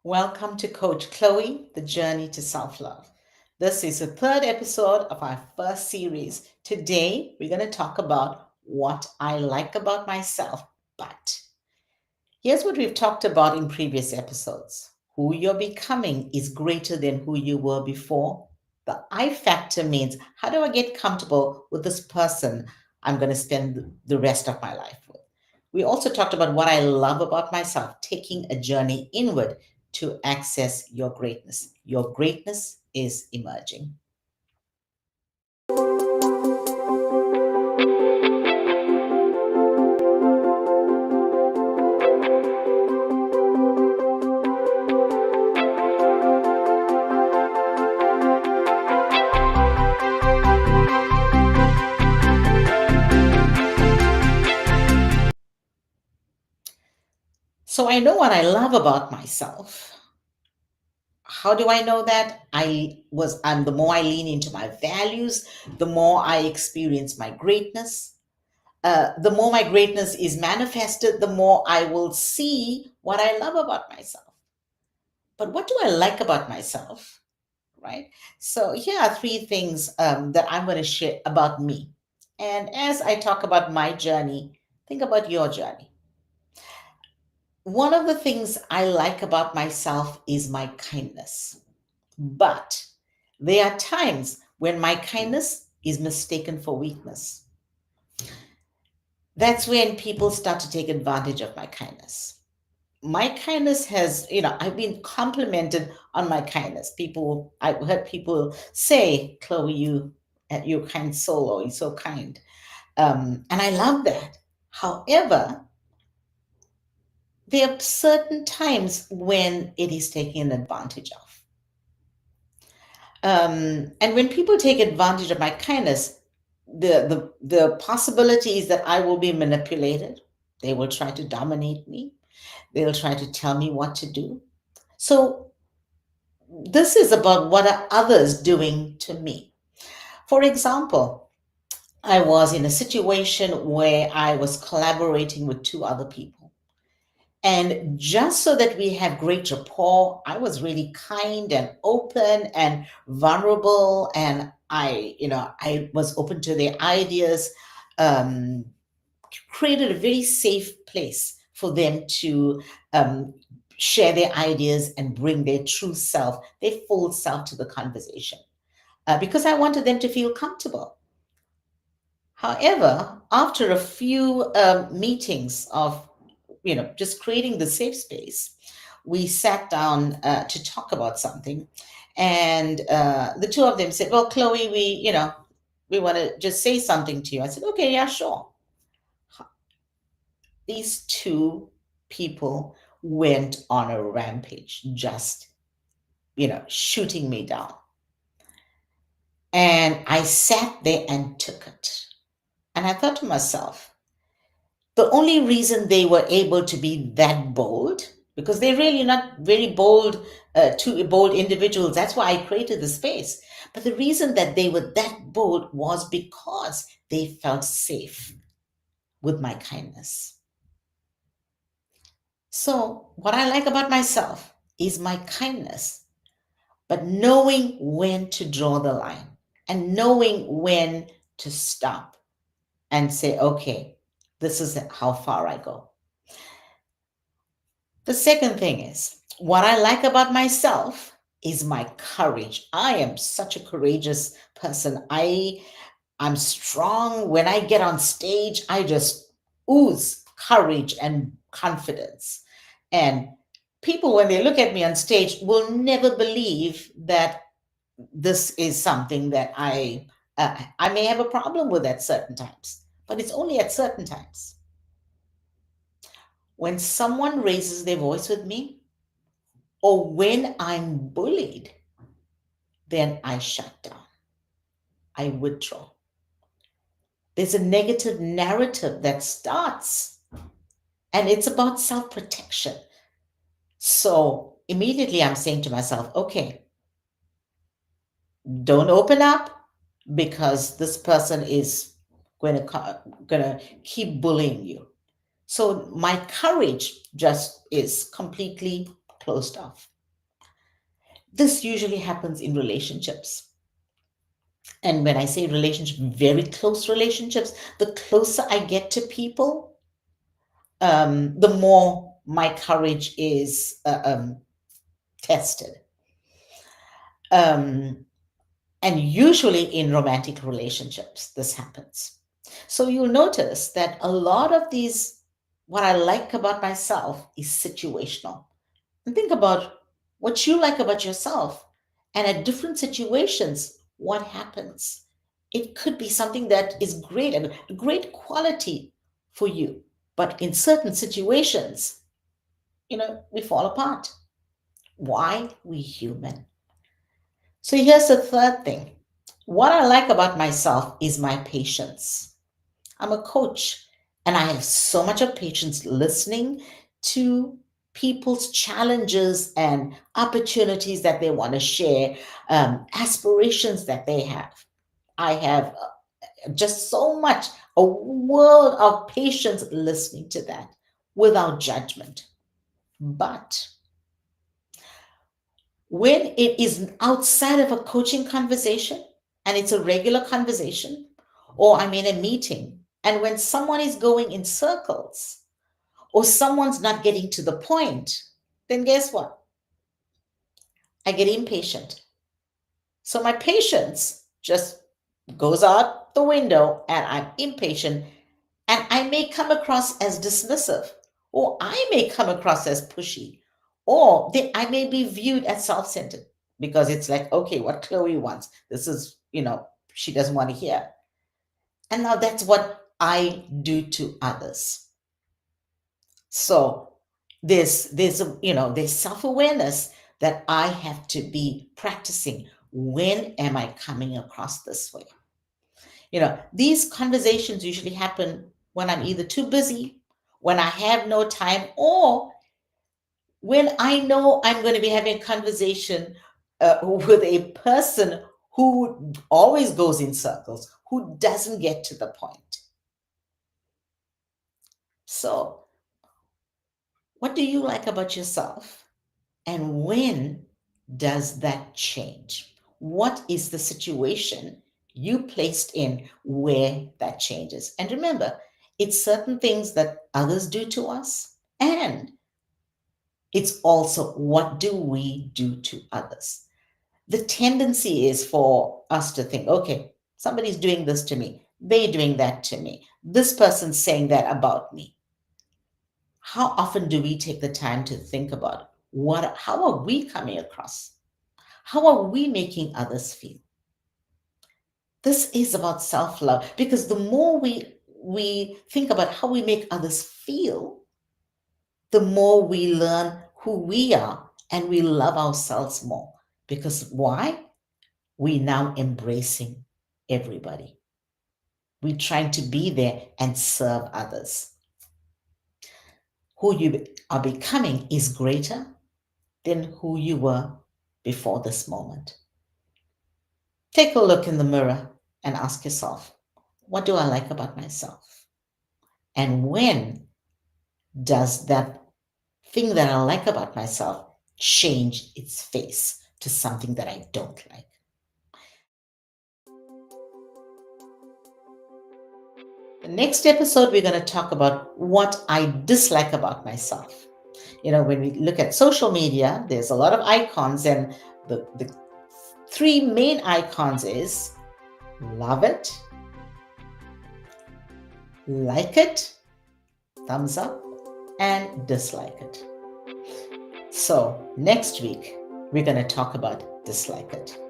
Welcome to Coach Chloe, The Journey to Self Love. This is the third episode of our first series. Today, we're going to talk about what I like about myself, but here's what we've talked about in previous episodes. Who you're becoming is greater than who you were before. The I factor means how do I get comfortable with this person I'm going to spend the rest of my life with? We also talked about what I love about myself, taking a journey inward to access your greatness. Your greatness is emerging. So I know what I love about myself. How do I know that? I'm the more I lean into my values, the more I experience my greatness. The more my greatness is manifested, the more I will see what I love about myself. But what do I like about myself? Right? So here are three things that I'm going to share about me. And as I talk about my journey, think about your journey. One of the things I like about myself is my kindness. But there are times when my kindness is mistaken for weakness. That's when people start to take advantage of my kindness. My kindness has, I've been complimented on my kindness. I've heard people say, Chloe, you're a kind soul, or you're so kind. And I love that. However, there are certain times when it is taken advantage of. And when people take advantage of my kindness, the possibility is that I will be manipulated. They will try to dominate me. They'll try to tell me what to do. So this is about what are others doing to me. For example, I was in a situation where I was collaborating with two other people. And just so that we have great rapport, I was really kind and open and vulnerable. And I was open to their ideas, um, created a very safe place for them to um, share their ideas and bring their true self, their full self to the conversation. Because I wanted them to feel comfortable. However, after a few meetings of just creating the safe space, we sat down to talk about something, and the two of them said, "Well, Chloe, we want to just say something to you." I said, "Okay, yeah, sure." These two people went on a rampage, just shooting me down, and I sat there and took it, and I thought to myself, the only reason they were able to be that bold, because they're really not very bold, two bold individuals. That's why I created the space. But the reason that they were that bold was because they felt safe with my kindness. So, what I like about myself is my kindness, but knowing when to draw the line and knowing when to stop and say, okay, this is how far I go. The second thing is, what I like about myself is my courage. I am such a courageous person. I'm strong. When I get on stage, I just ooze courage and confidence. And people, when they look at me on stage, will never believe that this is something that I may have a problem with at certain times, but it's only at certain times. When someone raises their voice with me, or when I'm bullied, then I shut down. I withdraw. There's a negative narrative that starts, and it's about self protection. So immediately I'm saying to myself, okay, don't open up because this person is going to keep bullying you. So my courage just is completely closed off. This usually happens in relationships. And when I say relationship, very close relationships, the closer I get to people, the more my courage is tested. Um, and usually in romantic relationships, this happens. So you'll notice that a lot of these, what I like about myself is situational. And think about what you like about yourself. And at different situations, what happens? It could be something that is great and a great quality for you. But in certain situations, we fall apart. Why? We human. So here's the third thing. What I like about myself is my patience. I'm a coach and I have so much of patience listening to people's challenges and opportunities that they want to share, aspirations that they have. I have just so much, a world of patience listening to that without judgment. But when it is outside of a coaching conversation and it's a regular conversation, or I'm in a meeting, and when someone is going in circles or someone's not getting to the point, then guess what? I get impatient. So my patience just goes out the window and I'm impatient, and I may come across as dismissive, or I may come across as pushy, or I may be viewed as self centered because it's like, okay, what Chloe wants, this is, she doesn't want to hear. And now that's what I do to others. So there's self-awareness that I have to be practicing. When am I coming across this way? These conversations usually happen when I'm either too busy, when I have no time, or when I know I'm going to be having a conversation with a person who always goes in circles, who doesn't get to the point. So, what do you like about yourself? And when does that change? What is the situation you placed in where that changes? And remember, it's certain things that others do to us, and it's also what do we do to others. The tendency is for us to think, okay, somebody's doing this to me, they're doing that to me, this person's saying that about me. How often do we take the time to think about how are we coming across? How are we making others feel? This is about self-love, because the more we think about how we make others feel, the more we learn who we are and we love ourselves more. Because why? We now embracing everybody. We're trying to be there and serve others. Who you are becoming is greater than who you were before this moment. Take a look in the mirror and ask yourself, what do I like about myself? And when does that thing that I like about myself change its face to something that I don't like? The next episode, we're going to talk about what I dislike about myself. When we look at social media, there's a lot of icons, and the three main icons is love it, like it, thumbs up, and dislike it. So next week, we're going to talk about dislike it.